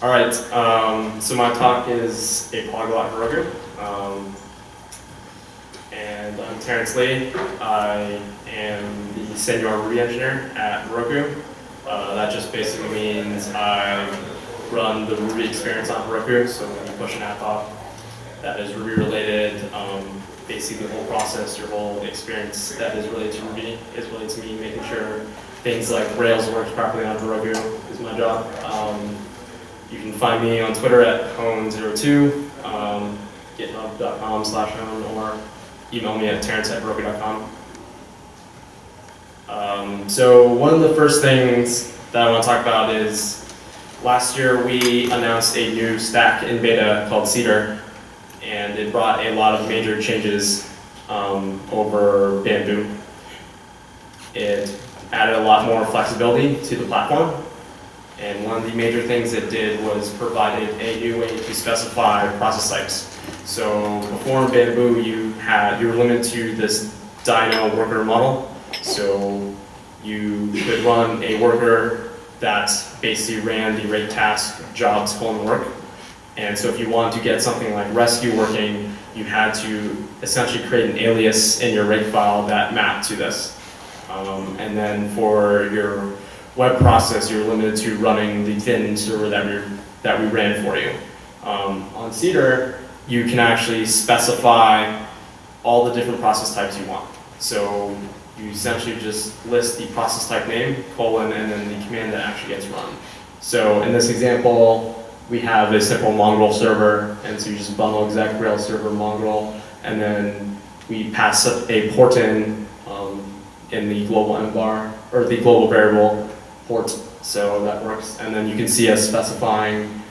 All right, so my talk is a polyglot Heroku, and I'm Terrance Lee. I am the senior Ruby engineer at Heroku. That just basically means I run the Ruby experience on Heroku, so when you push an app up that is Ruby related, basically the whole process, your whole experience that is related to Ruby is related to me, making sure things like Rails works properly on Heroku is my job. You can find me on Twitter at hone02, github.com/hone, or email me at terrance@heroku.com. So one of the first things that I want to talk about is last year we announced a new stack in beta called Cedar, and it brought a lot of major changes over Bamboo. It added a lot more flexibility to the platform. And one of the major things it did was provided a new way to specify process types. So before in Bamboo, you were limited to this dyno worker model. So you could run a worker that basically ran the rate task jobs work. And so if you wanted to get something like rescue working, you had to essentially create an alias in your rate file that mapped to this. And then for your web process, you're limited to running the thin server that we ran for you. On Cedar, you can actually specify all the different process types you want. So you essentially just list the process type name, colon, and then the command that actually gets run. So in this example, we have a simple mongrel server, and so you just bundle exec Rails server mongrel, and then we pass a port in the global mvar, or the global variable port, so that works. And then you can see us specifying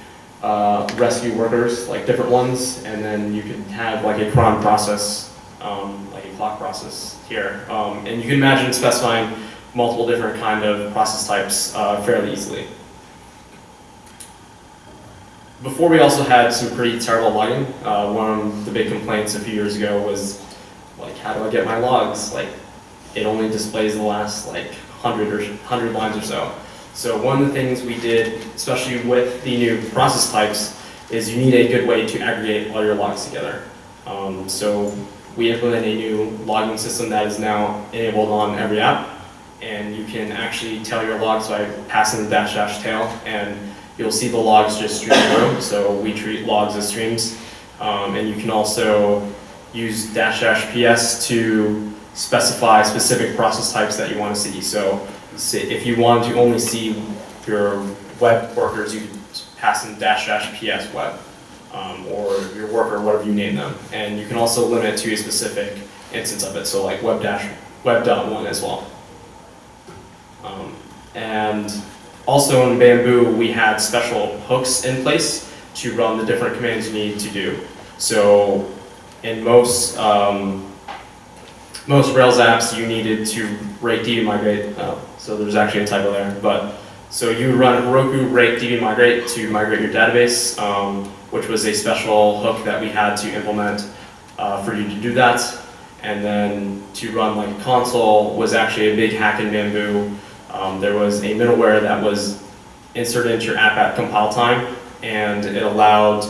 rescue workers, like different ones, and then you can have like a cron process, like a clock process here. And you can imagine specifying multiple different kind of process types fairly easily. Before, we also had some pretty terrible logging. One of the big complaints a few years ago was, like, how do I get my logs? Like, it only displays the last like 100 lines or so. So one of the things we did, especially with the new process types, is you need a good way to aggregate all your logs together. So we implement a new logging system that is now enabled on every app, and you can actually tell your logs by passing the -- tail, and you'll see the logs just stream through. So we treat logs as streams, and you can also use -- ps to specify specific process types that you want to see. So if you want to only see your web workers, you can pass in -- ps web, or your worker, whatever you name them. And you can also limit it to a specific instance of it, so like web.1 as well. And also in Bamboo, we had special hooks in place to run the different commands you need to do. So in most Rails apps, you needed to rate db migrate. So there's actually a typo there. But so you run Heroku rate db migrate to migrate your database, which was a special hook that we had to implement for you to do that. And then to run like a console was actually a big hack in Bamboo. There was a middleware that was inserted into your app at compile time, and it allowed,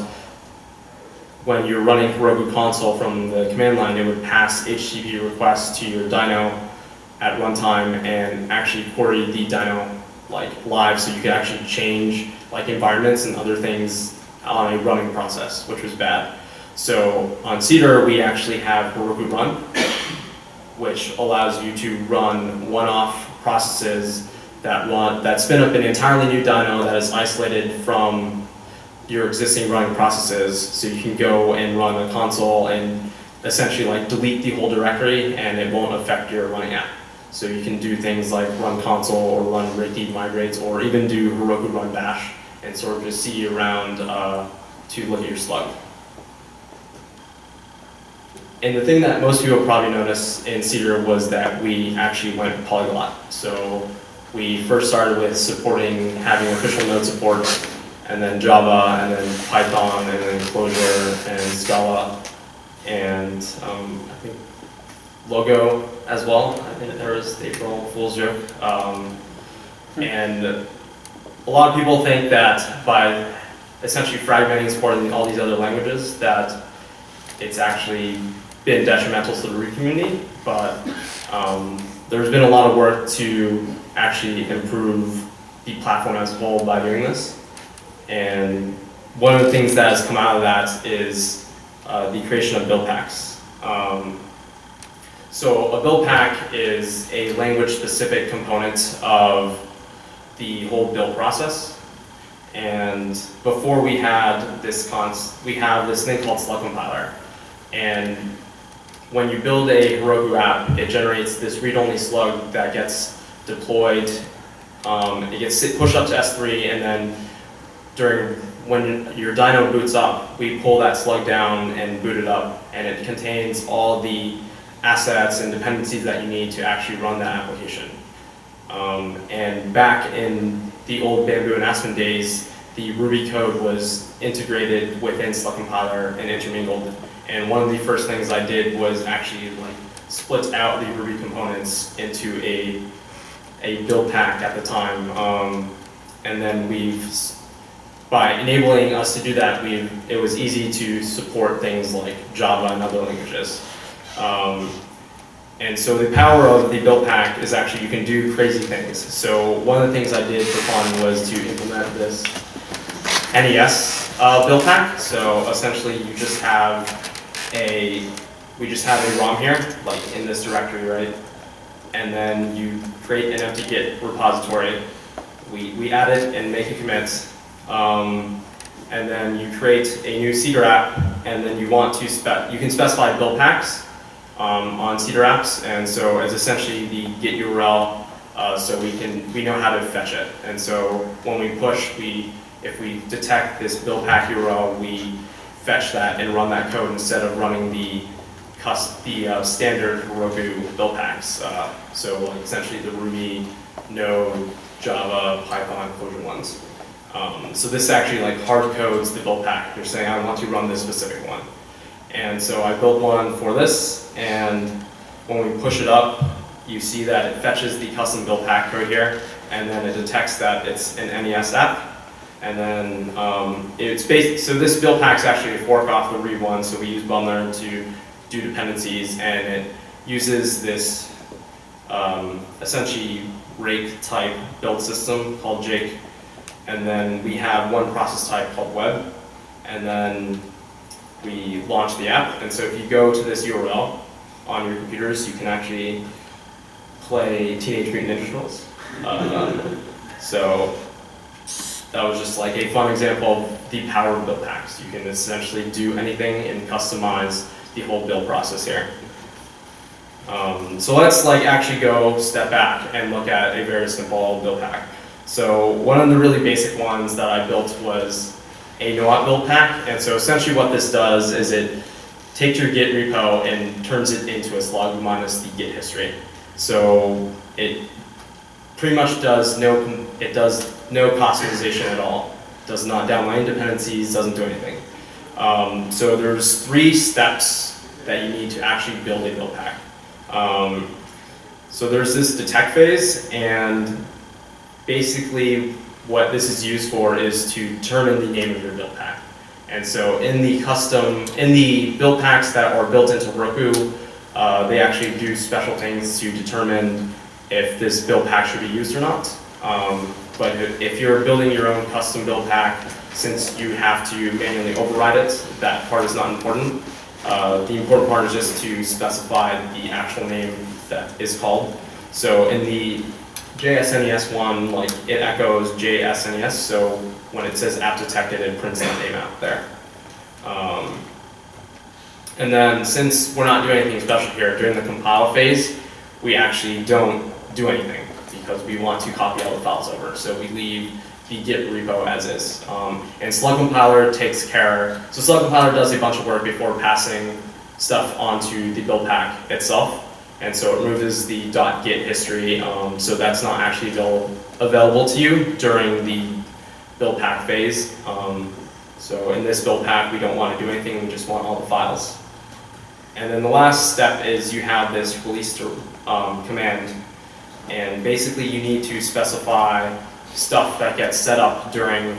when you're running Heroku console from the command line, it would pass HTTP requests to your dyno at runtime and actually query the dyno like live, so you could actually change like environments and other things on a running process, which was bad. So on Cedar, we actually have Heroku run, which allows you to run one-off processes that spin up an entirely new dyno that is isolated from your existing running processes, so you can go and run a console and essentially like delete the whole directory, and it won't affect your running app. So you can do things like run console or run rate db migrates, or even do Heroku run bash and sort of just see around to look at your slug. And the thing that most people probably noticed in Cedar was that we actually went polyglot. So we first started with supporting having official Node support, and then Java, and then Python, and then Clojure, and Scala, and I think Logo as well. I think there was the April Fool's joke. And a lot of people think that by essentially fragmenting supporting all these other languages that it's actually been detrimental to the root community, but there's been a lot of work to actually improve the platform as a whole by doing this. And one of the things that has come out of that is the creation of Billpacks. So a Billpack is a language-specific component of the whole build process. And before we had this we have this thing called slug compiler. And when you build a Heroku app, it generates this read-only slug that gets deployed. It gets pushed up to S3, and then when your dyno boots up, we pull that slug down and boot it up, and it contains all the assets and dependencies that you need to actually run that application. And back in the old Bamboo and Aspen days, the Ruby code was integrated within slug compiler and intermingled. And one of the first things I did was actually split out the Ruby components into a Billpack at the time. And then by enabling us to do that, it was easy to support things like Java and other languages. And so the power of the Billpack is actually you can do crazy things. So one of the things I did for fun was to implement this NES Billpack. So essentially we just have a ROM here, like in this directory, right? And then you create an empty Git repository. We add it and make a commit. And then you create a new Cedar app, and then you can specify Billpacks on Cedar apps, and so it's essentially the Git URL, so we know how to fetch it. And so when we push, if we detect this Billpack URL, we fetch that and run that code instead of running the standard Heroku Billpacks. So essentially the Ruby, Node, Java, Python, Clojure ones. So this actually hard codes the Billpack. You're saying I want to run this specific one. And so I built one for this, and when we push it up, you see that it fetches the custom Billpack code here, and then it detects that it's an NES app. And then so this Billpack's actually a fork off the Ruby one, so we use Bundler to do dependencies, and it uses this essentially rake type build system called Jake. And then we have one process type called web, and then we launch the app. And so if you go to this URL on your computers, you can actually play Teenage Mutant Ninja Turtles. So that was just a fun example of the power of Billpacks. You can essentially do anything and customize the whole build process here. So let's actually go step back and look at a very simple Billpack. So one of the really basic ones that I built was a no-op Billpack. And so essentially what this does is it takes your Git repo and turns it into a slug minus the Git history. So it pretty much does no customization at all. Does not download any dependencies, doesn't do anything. So there's 3 steps that you need to actually build a Billpack. So there's this detect phase, and basically what this is used for is to determine the name of your Billpack. And so in the Billpacks that are built into Heroku, they actually do special things to determine if this Billpack should be used or not. But if you're building your own custom Billpack, since you have to manually override it, that part is not important. The important part is just to specify the actual name that is called. So in the JSNES one, it echoes JSNES, so when it says app detected, it prints that name out there. And then since we're not doing anything special here, during the compile phase, we actually don't do anything because we want to copy all the files over. So we leave the Git repo as is. And slug compiler takes care, so slug compiler does a bunch of work before passing stuff onto the Billpack itself. And so it removes the .git history, so that's not actually available to you during the Billpack phase. So in this Billpack, we don't want to do anything, we just want all the files. And then the last step is you have this release command, and basically you need to specify stuff that gets set up during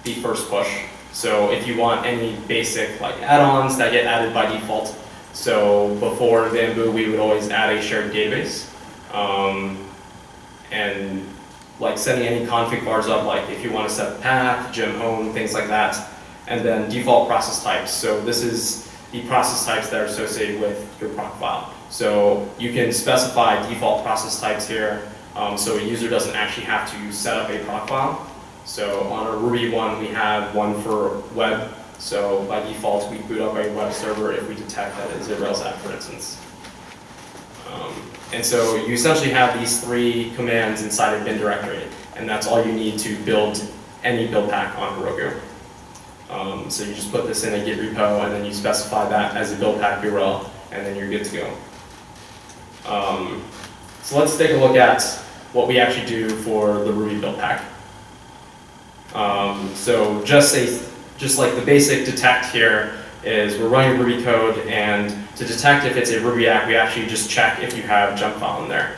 the first push. So if you want any basic like add-ons that get added by default, so before Bamboo we would always add a shared database, and like setting any config bars up, like if you want to set path, gem home, things like that, and then default process types. So this is the process types that are associated with your proc file. So you can specify default process types here, so a user doesn't actually have to set up a proc file. So on our Ruby one, we have one for web. So by default, we boot up a web server if we detect that it's a Rails app, for instance. And so you essentially have these 3 commands inside a bin directory, and that's all you need to build any build pack on Heroku. So you just put this in a Git repo, and then you specify that as a build pack URL, and then you're good to go. So let's take a look at what we actually do for the Ruby build pack. So just like the basic detect here is we're running Ruby code, and to detect if it's a Ruby app, we actually just check if you have jump file in there.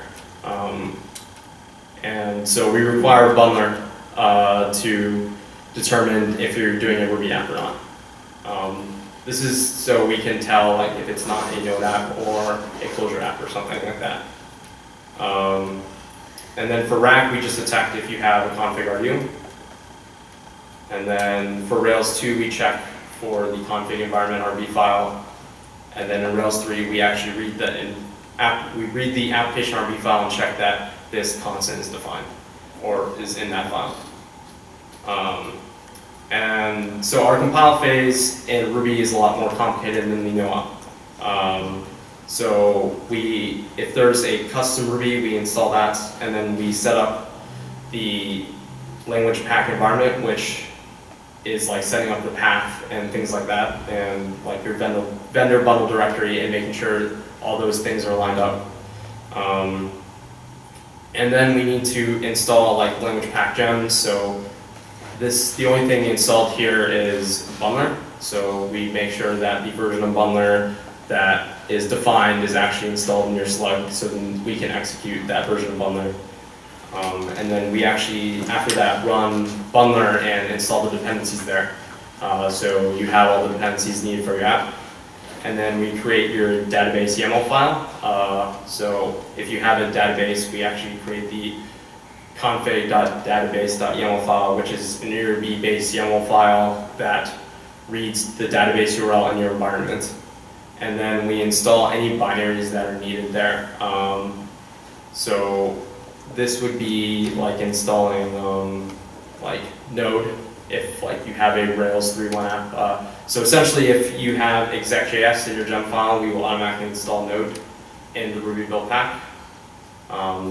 And so we require a bundler to determine if you're doing a Ruby app or not. This is so we can tell like if it's not a Node app or a Clojure app or something like that. And then for rack, we just detect if you have a config RU. And then for Rails 2, we check for the config environment RB file. And then in Rails 3, we actually read the application RB file and check that this constant is defined or is in that file. And so our compile phase in Ruby is a lot more complicated than the no-op. So if there's a custom Ruby, we install that, and then we set up the language pack environment, which is like setting up the path and things like that, and like your vendor bundle directory and making sure all those things are lined up. And then we need to install like language pack gems. So the only thing installed here is bundler. So we make sure that the version of bundler that is defined is actually installed in your slug, so then we can execute that version of bundler. And then we actually, after that, run bundler and install the dependencies there. So you have all the dependencies needed for your app. And then we create your database YAML file. So if you have a database, we actually create the config.database.yaml file, which is an IRB-based YAML file that reads the database URL in your environment. And then we install any binaries that are needed there. So this would be like installing like Node if like you have a Rails 3.1 app. So essentially, if you have exec.js in your gem file, we will automatically install Node in the Ruby build pack.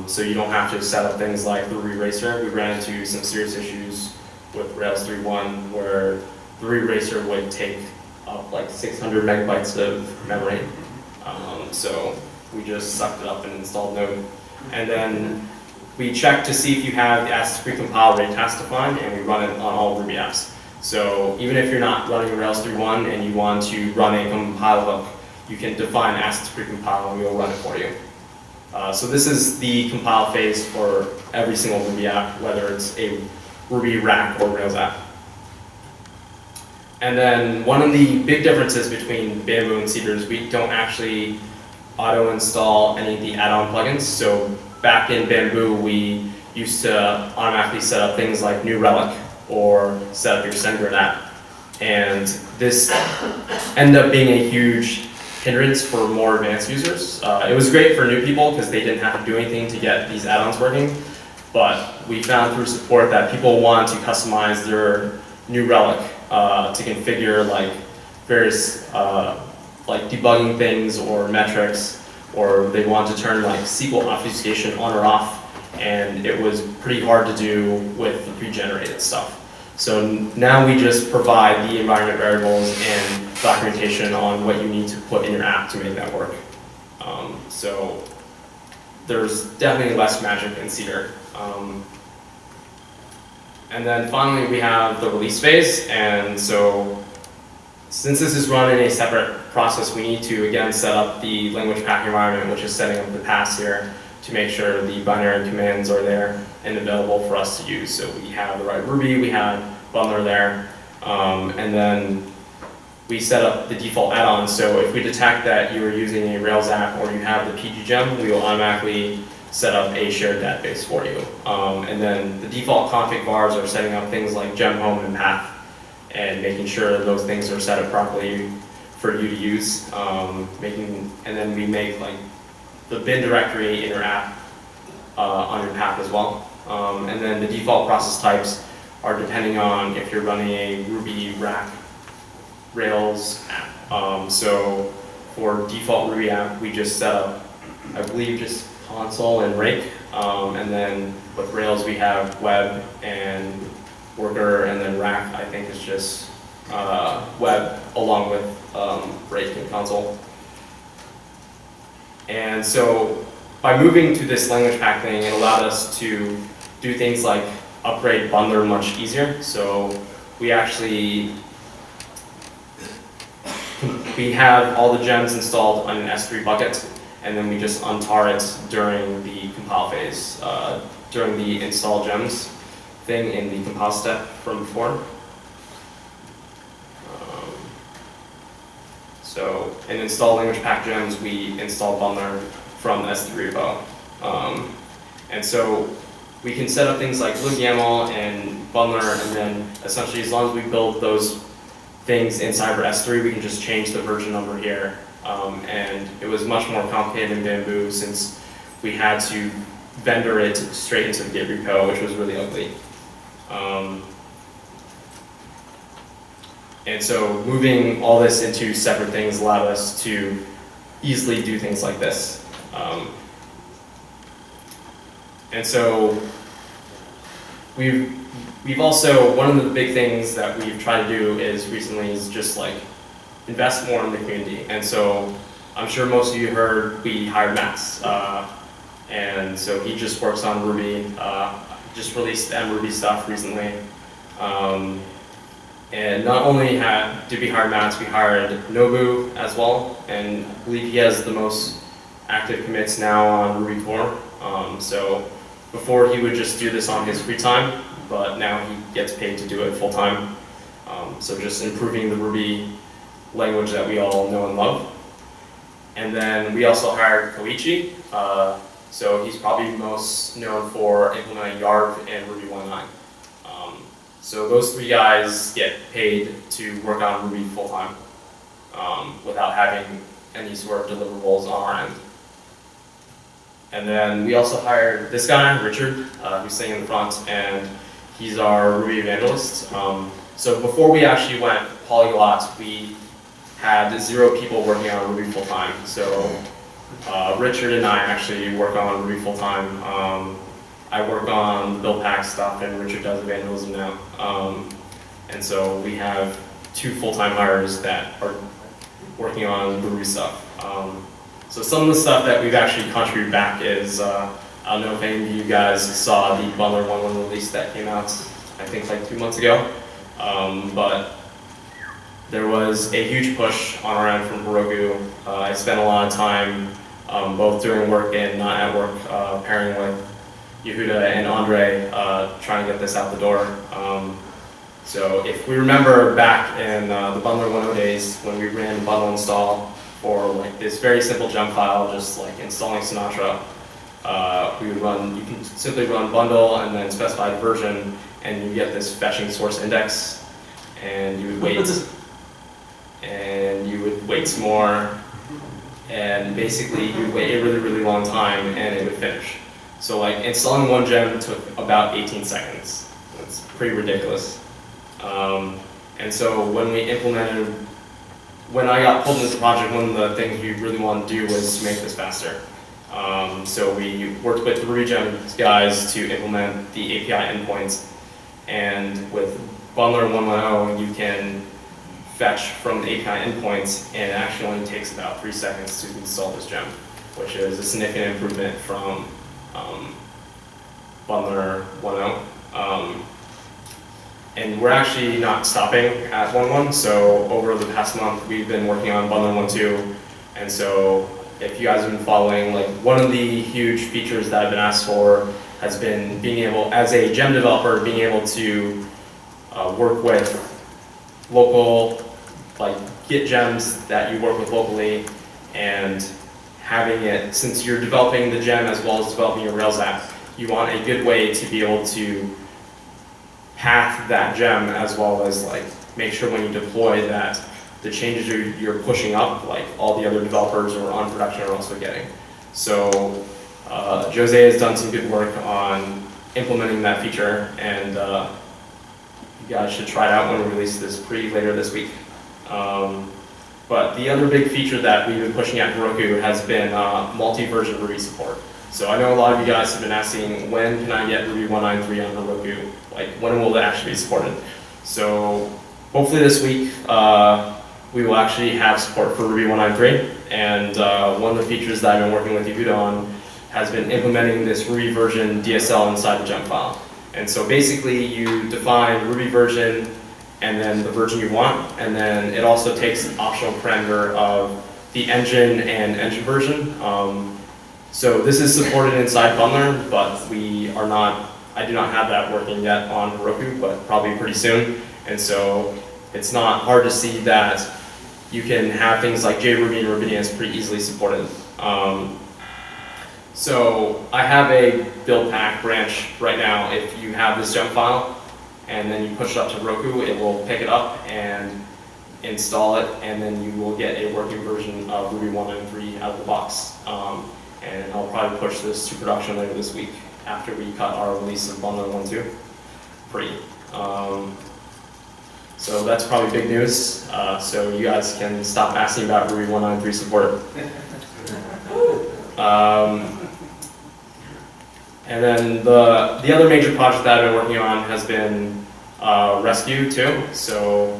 So you don't have to set up things like the Ruby Racer. We ran into some serious issues with Rails 3.1 where the Ruby Racer would take up like 600 megabytes of memory. So we just sucked it up and installed Node. And then we check to see if you have the assets precompiled ready task defined, and we run it on all Ruby apps. So even if you're not running Rails 3.1 and you want to run a compile hook, you can define assets precompile and we will run it for you. So this is the compile phase for every single Ruby app, whether it's a Ruby rack or Rails app. And then one of the big differences between Bamboo and Cedar is we don't actually auto-install any of the add-on plugins. So back in Bamboo, we used to automatically set up things like New Relic or set up your SendGrid app. And this ended up being a huge hindrance for more advanced users. It was great for new people because they didn't have to do anything to get these add-ons working. But we found through support that people want to customize their New Relic to configure like various like debugging things or metrics, or they want to turn like SQL obfuscation on or off, and it was pretty hard to do with the pre-generated stuff. So now we just provide the environment variables and documentation on what you need to put in your app to make that work. So there's definitely less magic in Cedar. And then finally we have the release phase, and so since this is run in a separate process, we need to again set up the language pack environment, which is setting up the paths here to make sure the binary commands are there and available for us to use. So we have the right Ruby, we have bundler there, And then we set up the default add-ons, so if we detect that you are using a Rails app or you have the PG gem, we will automatically set up a shared database for you. And then the default config vars are setting up things like gem home and path, and making sure that those things are set up properly for you to use. And then we make like the bin directory in your app on your path as well. And then the default process types are depending on if you're running a Ruby rack Rails app. So for default Ruby app, we just set up, I believe, just console and rake. And then with Rails, we have web and worker, and then rack, I think, is just web along with rake and console. And so by moving to this language pack thing, it allowed us to do things like upgrade bundler much easier. So we actually have all the gems installed on an S3 bucket, and then we just untar it during the compile phase, during the install gems thing in the compile step from before. So in install language pack gems, we install bundler from the S3 repo. And so we can set up things like libYAML and bundler, and then essentially as long as we build those things inside our S3, we can just change the version number here. And it was much more complicated in Bamboo since we had to vendor it straight into the Git repo, which was really ugly. And so moving all this into separate things allowed us to easily do things like this. And so we've also, one of the big things that we've tried to do is recently is just like invest more in the community. And so I'm sure most of you heard we hired Max. And so he just works on Ruby, just released mRuby stuff recently. And not only did we hire Max, we hired Nobu as well, and I believe he has the most active commits now on Ruby core. So before he would just do this on his free time, but now he gets paid to do it full time. So just improving the Ruby language that we all know and love. And then we also hired Koichi. So he's probably most known for implementing Yarv and Ruby 1.9. So those three guys get paid to work on Ruby full time without having any sort of deliverables on our end. And then we also hired this guy, Richard, who's sitting in the front, and he's our Ruby evangelist. So before we actually went Polyglot, we had 0 people working on Ruby full time. So Richard and I actually work on Ruby full time. I work on Billpacks stuff, and Richard does evangelism now. And so we have 2 full-time hires that are working on Ruby stuff. So some of the stuff that we've actually contributed back is, I don't know if any of you guys saw the Bundler 1.1 release that came out, I think like 2 months ago. But there was a huge push on our end from Heroku. I spent a lot of time, both doing work and not at work, pairing with Yehuda and Andre, trying to get this out the door. So if we remember back in the Bundler 1.0 days, when we ran bundle install for like this very simple gem file, just like installing Sinatra, we would run, you can simply run bundle and then specify the version, and you get this fetching source index, and you would wait, and you would wait some more, and basically you would wait a really, really long time, and it would finish. So like installing one gem took about 18 seconds. That's pretty ridiculous. And so when we implemented, when I got pulled into the project, one of the things we really wanted to do was to make this faster. So we worked with the Ruby Gems guys to implement the API endpoints. And with Bundler 1.0, you can fetch from the API endpoints, and it actually only takes about 3 seconds to install this gem, which is a significant improvement from Bundler 1.0. And we're actually not stopping at 1.1, so over the past month we've been working on Bundler 1.2, and so if you guys have been following, like one of the huge features that I've been asked for has been being able, as a gem developer, being able to work with local, like Git gems that you work with locally, and having it, since you're developing the gem as well as developing your Rails app, you want a good way to be able to path that gem as well as like make sure when you deploy that the changes you're pushing up, like all the other developers or on production are also getting. So Jose has done some good work on implementing that feature, and you guys should try it out when we release this later this week. But the other big feature that we've been pushing at Heroku has been multi-version Ruby support. So I know a lot of you guys have been asking, when can I get Ruby 193 on Heroku? Like, when will it actually be supported? So hopefully this week, we will actually have support for Ruby 193. And one of the features that I've been working with Yehuda on has been implementing this Ruby version DSL inside the gem file. And so basically you define Ruby version and then the version you want, and then it also takes an optional parameter of the engine and engine version. So this is supported inside Bundler, but I do not have that working yet on Heroku, but probably pretty soon. And so it's not hard to see that you can have things like JRuby and Rubydians pretty easily supported. So I have a Billpacks branch right now. If you have this gem file, and then you push it up to Heroku, it will pick it up and install it, and then you will get a working version of Ruby 193 out of the box. And I'll probably push this to production later this week after we cut our release of Bundler 1.2 free. So that's probably big news. So you guys can stop asking about Ruby 193 support. And then the other major project that I've been working on has been Rescue too. So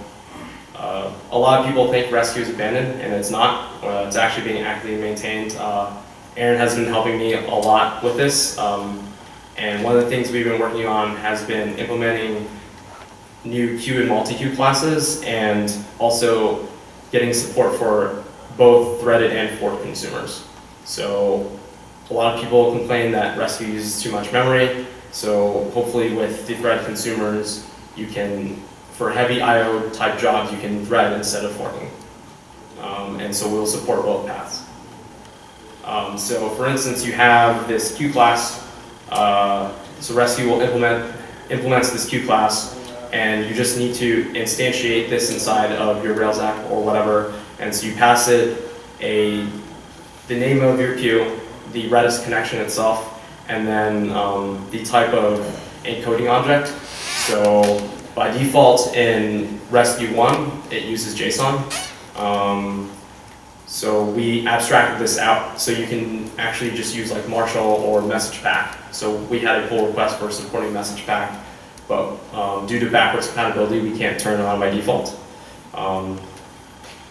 a lot of people think Rescue is abandoned, and it's not. It's actually being actively maintained. Aaron has been helping me a lot with this. And one of the things we've been working on has been implementing new queue and multi-queue classes, and also getting support for both threaded and forked consumers. So a lot of people complain that Rescue uses too much memory. So hopefully with the thread consumers, you can, for heavy I/O type jobs, you can thread instead of forking. And so we'll support both paths. So for instance, you have this queue class. So Rescue will implements this queue class, and you just need to instantiate this inside of your Rails app or whatever. And so you pass it the name of your queue, the Redis connection itself, and then the type of encoding object. So by default in Rescue 1, it uses JSON. So we abstracted this out, so you can actually just use like Marshall or message pack. So we had a pull request for supporting message pack, but due to backwards compatibility, we can't turn it on by default.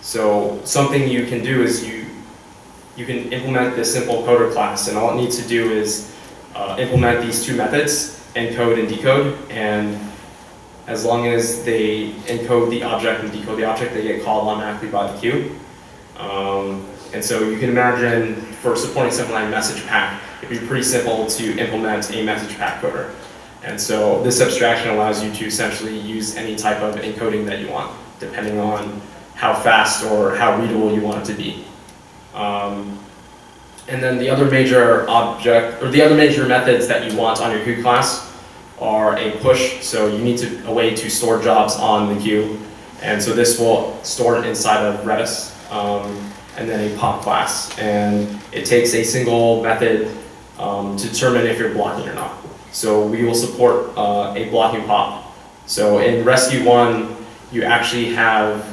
So something you can do is you can implement this simple coder class, and all it needs to do is implement these two methods, encode and decode, and as long as they encode the object and decode the object, they get called automatically by the queue. And so you can imagine for supporting something like message pack, it'd be pretty simple to implement a message pack coder. And so this abstraction allows you to essentially use any type of encoding that you want, depending on how fast or how readable you want it to be. And then the other major methods that you want on your queue class are a push. So you need a way to store jobs on the queue. And so this will store it inside of Redis. And then a pop class. And it takes a single method to determine if you're blocking or not. So we will support a blocking pop. So in Rescue 1, you actually have,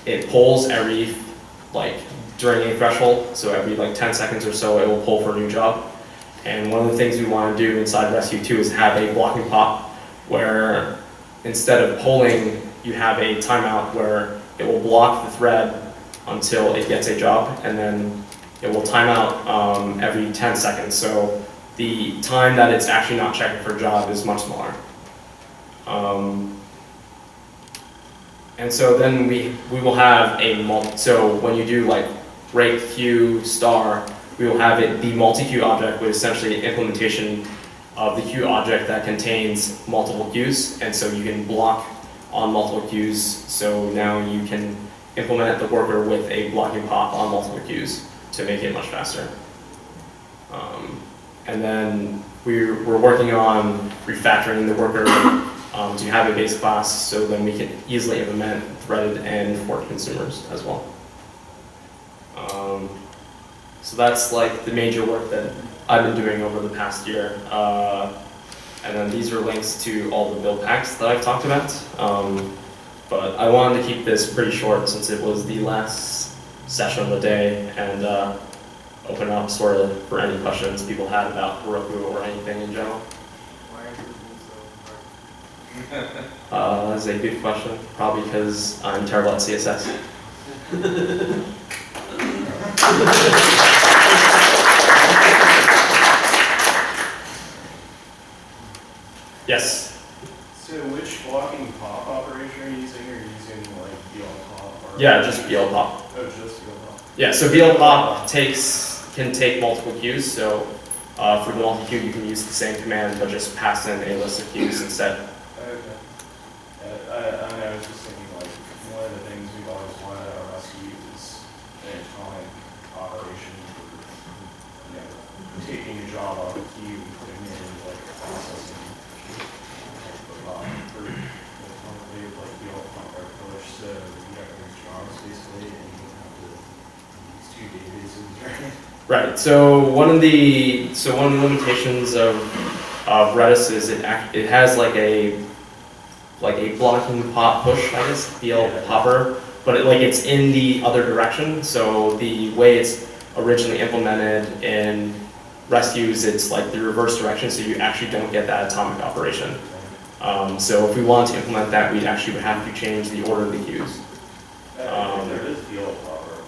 it polls during a threshold, so every 10 seconds or so it will pull for a new job. And one of the things we want to do inside Rescue 2 is have a blocking pop where instead of polling, you have a timeout where it will block the thread until it gets a job, and then it will time out every 10 seconds. So the time that it's actually not checking for a job is much smaller. And so then we will have so when you do break queue star, we will have the multi-queue object with essentially an implementation of the queue object that contains multiple queues. And so you can block on multiple queues. So now you can implement the worker with a blocking pop on multiple queues to make it much faster. And then we're working on refactoring the worker to have a base class, so then we can easily implement threaded and forked consumers as well. So that's like the major work that I've been doing over the past year. And then these are links to all the Billpacks that I've talked about. But I wanted to keep this pretty short since it was the last session of the day, and open up sort of for any questions people had about Heroku or anything in general. Why are you so hard? That's a good question. Probably because I'm terrible at CSS. Yes? So which blocking pop operation are you using? Are you using like Billpacks? Yeah, just Billpacks. Oh, just Billpacks. Yeah, so Billpacks can take multiple queues. So for the multi-queue, you can use the same command, but just pass in a list of queues instead. Okay. I was just thinking like one of the things we've always wanted out of us to use is an atomic operation for taking a job off a queue and putting it in like processing. For like the old contract push, so you have to use jobs basically, and you don't have to use two databases, right? Right. So one of the limitations of Redis is it has like a blocking pop push, I guess, BL popper, but it's in the other direction. So the way it's originally implemented in rescues, it's like the reverse direction, so you actually don't get that atomic operation. So if we wanted to implement that, we'd actually would have to change the order of the queues. There is the old popper.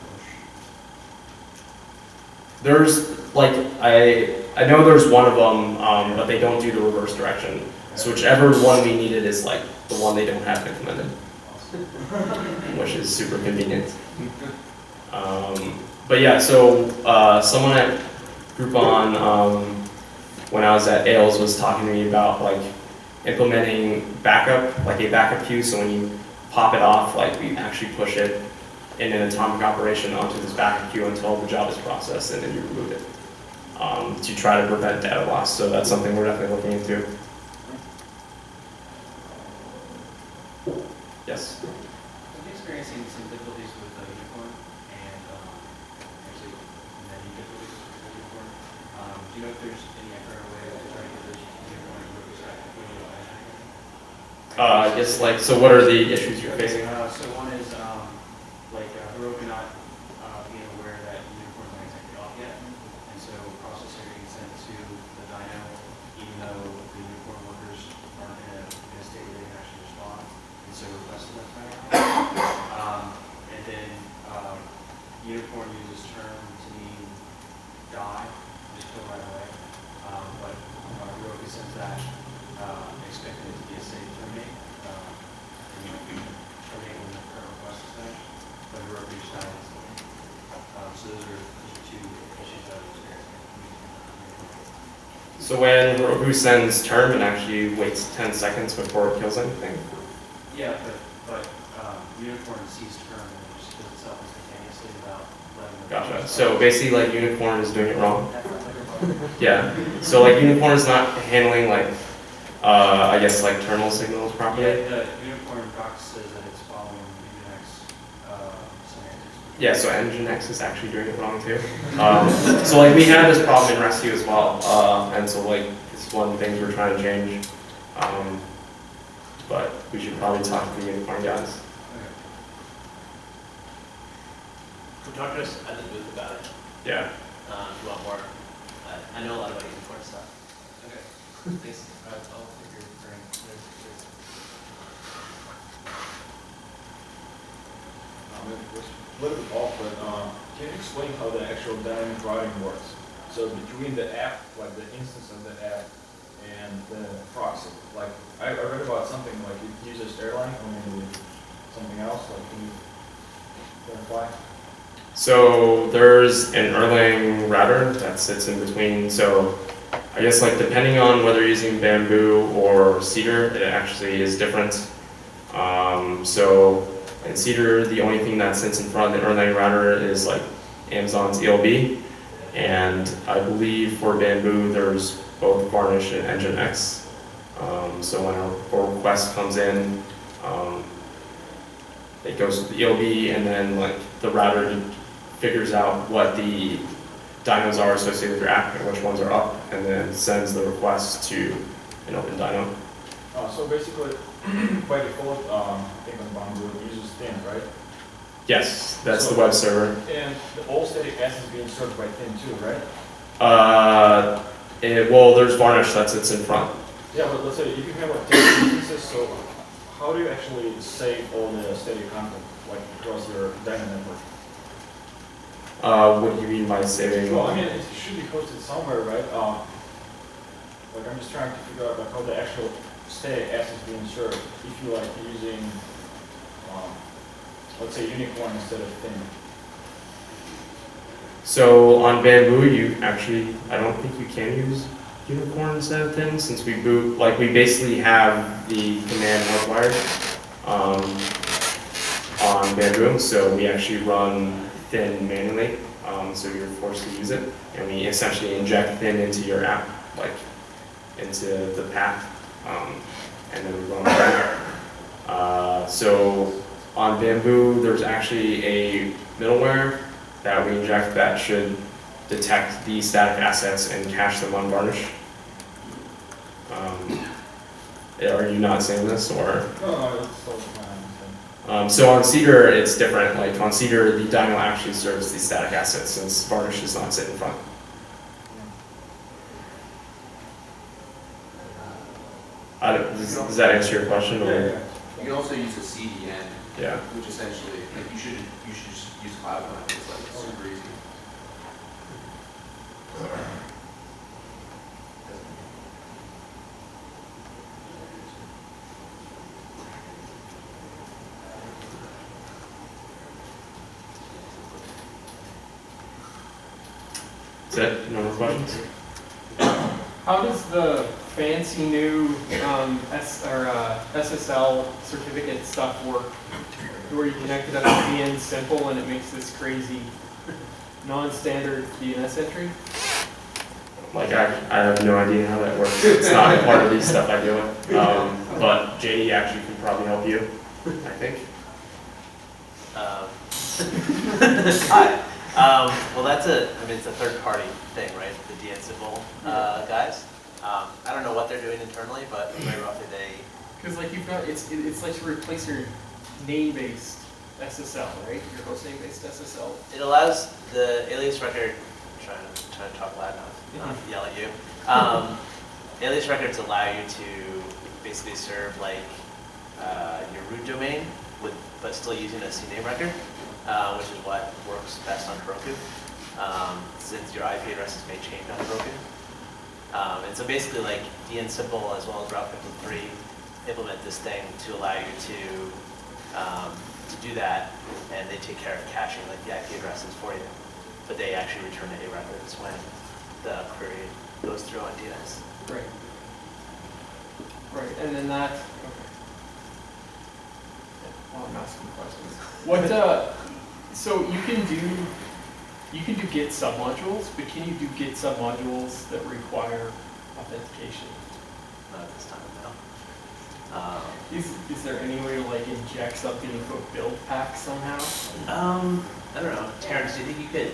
There's I know there's one of them, but they don't do the reverse direction. So whichever one we needed is like the one they don't have implemented, which is super convenient. But yeah, so someone at Groupon, when I was at Ailes, was talking to me about implementing backup, a backup queue. So when you pop it off, we actually push it in an atomic operation onto this backup queue until the job is processed, and then you remove it to try to prevent data loss. So that's something we're definitely looking into. Yes? I'm experiencing some difficulties with Unicorn and actually many difficulties with Unicorn. Do you know if there's any current way to try to get this Unicorn and Heroku stack I guess so what are the issues you're facing? So one is Heroku not being aware that Unicorn isn't exactly off yet, and so process are getting sent to the dyno, even though the Unicorn workers aren't in a state where they can actually respond, and so requesting that time. And then Unicorn uses term to mean die, just kill right away, but Heroku sends that expecting it to be a safe terminate. Terminate when the current request is finished, but Heroku just died instantly. So those are two issues that I'm experiencing. So when Heroku sends term, it actually waits 10 seconds before it kills anything? Yeah, but Unicorn sees term and it just kills itself instantaneously without letting it. Gotcha. So basically, Unicorn is doing it wrong. Yeah. So Unicorn is not handling I guess terminal signals properly. Yeah, the Unicorn docs says that it's following Nginx semantics. Yeah. So Nginx is actually doing it wrong too. So we have this problem in Rescue as well, and so it's one of the things we're trying to change. But we should probably talk to the Unicorn guys. Can you talk to us at the booth about it? Yeah. If you want more. I know a lot about unicorn stuff. Okay. Thanks. I'll take your brain. A little bit off, but can you explain how the actual dynamic routing works? So between the app, the instance of the app, and the proxy. I read about something it uses airline or maybe something else. Can you clarify? So there's an Erlang router that sits in between. So I guess depending on whether you're using Bamboo or Cedar, it actually is different. So in Cedar, the only thing that sits in front of the erlang router is like Amazon's ELB. And I believe for Bamboo, there's both Varnish and Nginx. So when a request comes in, it goes to the ELB, and then like the router figures out what the dynos are associated with your app and which ones are up, and then sends the request to an open dyno. So basically, by default, I think on Bamboo it uses Thin, right? Yes, that's So- the web server. And the all static assets being served by Thin too, right? Well, there's Varnish that sits in front. Yeah, but let's say if you have like 10 instances, so how do you actually save all the static content, like across your dyno network? What do you mean by saving? Well, I mean, it should be hosted somewhere, right? Like I'm just trying to figure out like how the actual static assets being served. If you like using, let's say unicorn instead of Thin. So on Bamboo, you actually, I don't think you can use unicorn instead of Thin, since we boot, like we basically have the command hardwired on Bamboo, so we actually run Thin manually, so you're forced to use it, and we essentially inject Thin into your app, like into the path, and then we run that. So on Bamboo, there's actually a middleware that we inject that should detect the static assets and cache them on Varnish. Are you not saying this, or? No, that's totally fine. So on Cedar, it's different. Like on Cedar, the dyno actually serves the static assets since Varnish does not sit in front. Does that answer your question? Or? Yeah. You can also use a CDN, Yeah. which essentially, like, you should just use Cloud1. It's like super easy. Is that no more questions? How does the fancy new SSL certificate stuff work? Where you connect it up to DN simple and it makes this crazy non-standard DNS entry? Like I have no idea how that works. It's not a part of the stuff I deal with. But JD actually can probably help you, I think. Hi. Well, it's a third-party thing, right? The DN symbol guys. I don't know what they're doing internally, but very roughly they. Because like you've got, it's like to replace your name-based SSL, right? Your host name-based SSL. It allows the alias record. Trying to talk loud enough, not yell at you. Alias records allow you to basically serve like your root domain but still using a CNAME record, which is what works best on Heroku, since your IP addresses may change on Heroku. And so basically like DN simple as well as Route 53 implement this thing to allow you to do that, and they take care of caching like the IP addresses for you. But they actually return A records when the query goes through on DNS. Right. Right, and then that, okay. Well, I'm asking questions. What, so you can do Git submodules, but can you do Git submodules that require authentication? Not at this time, no. Is there any way to like inject something into a build pack somehow? I don't know. Terrance, do you think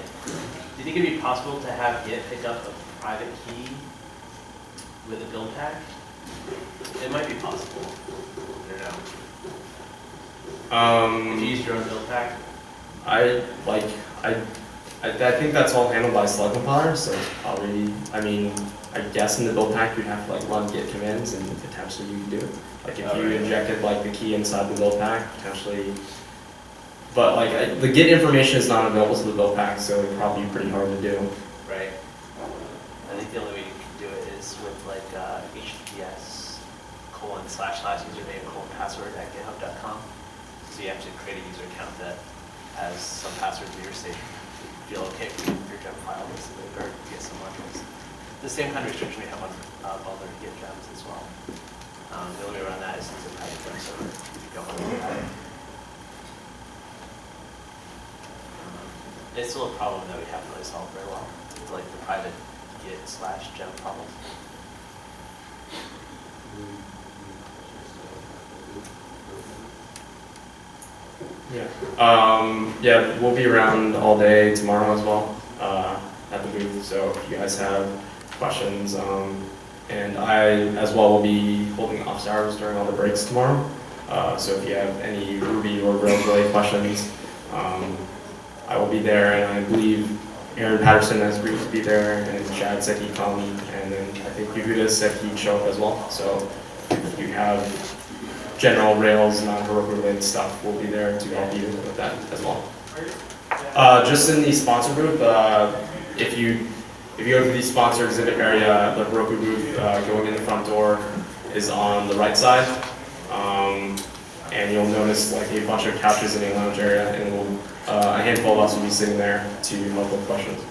it'd be possible to have Git pick up a private key with a build pack? It might be possible. I don't know. If you use your own build pack? I think that's all handled by Slug compiler, so probably, I guess in the build pack you'd have to like run git commands and potentially you can do it. Like if you injected like the key inside the build pack, potentially. But like the git information is not available to the build pack, so it'd probably be pretty hard to do. Right. I think the only way you can do it is with like https://username:/password@github.com. So you have to create a user account that has some password for your state. Feel okay with your gem file basically, or get some modules. The same kind of restriction we have on other git gems as well. The only way around that is use a private web server to go on with that. It's still a problem that we haven't really solved very well, like the private git/gem problem. Yeah, we'll be around all day tomorrow as well at the booth. So if you guys have questions, and I as well will be holding office hours during all the breaks tomorrow. So if you have any Ruby or Rails related questions, I will be there, and I believe Aaron Patterson has agreed to be there, and Chad said he'd come, and then I think Yehuda said he'd show up as well. So if you have general Rails, non-Heroku related stuff, we'll be there to help you with that as well. Just in the sponsor booth, if you go to the sponsor exhibit area, the Heroku booth going in the front door is on the right side, and you'll notice like a bunch of couches in the lounge area, and a handful of us will be sitting there to help with questions.